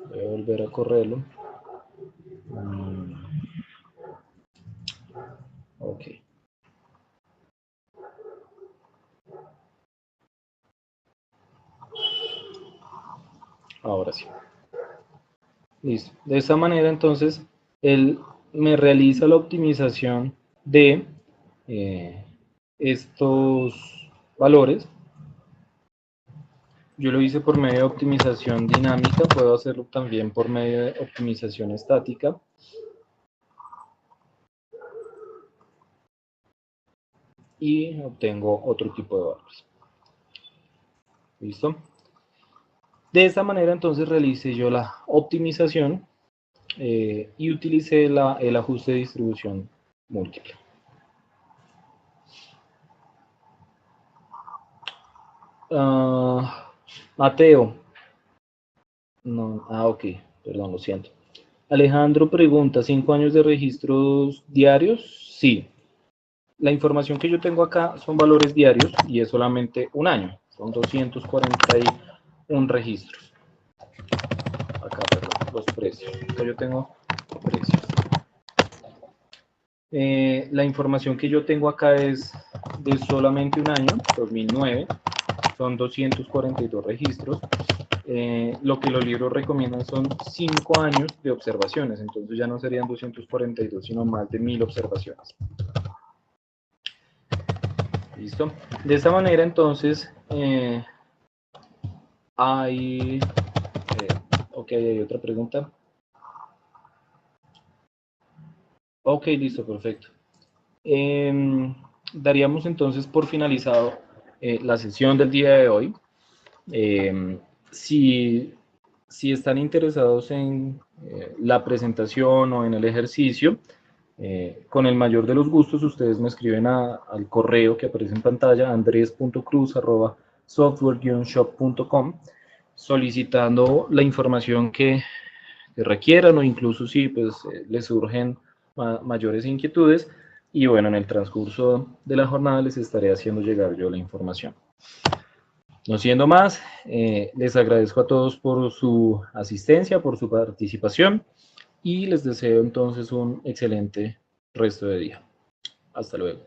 Voy a volver a correrlo. Ok. Ahora sí. Listo. De esta manera, entonces, él me realiza la optimización de estos valores. Yo lo hice por medio de optimización dinámica, puedo hacerlo también por medio de optimización estática. Y obtengo otro tipo de valores. ¿Listo? De esta manera entonces realicé yo la optimización y utilicé el ajuste de distribución múltiple. Mateo. No, ok, perdón, lo siento. Alejandro pregunta, ¿5 años de registros diarios? Sí. La información que yo tengo acá son valores diarios y es solamente un año. Son 241 registros. Acá, perdón, los precios. Acá yo tengo precios. La información que yo tengo acá es de solamente un año, 2009. Son 242 registros. Lo que los libros recomiendan son 5 años de observaciones, entonces ya no serían 242, sino más de 1000 observaciones. ¿Listo? De esta manera, entonces, ok, hay otra pregunta. Ok, listo, perfecto. Daríamos entonces por finalizado la sesión del día de hoy. Si están interesados en la presentación o en el ejercicio, con el mayor de los gustos, ustedes me escriben al correo que aparece en pantalla, andres.cruz@software-shop.com, solicitando la información que requieran o incluso si pues, les surgen mayores inquietudes. Y bueno, en el transcurso de la jornada les estaré haciendo llegar yo la información. No siendo más, les agradezco a todos por su asistencia, por su participación y les deseo entonces un excelente resto de día. Hasta luego.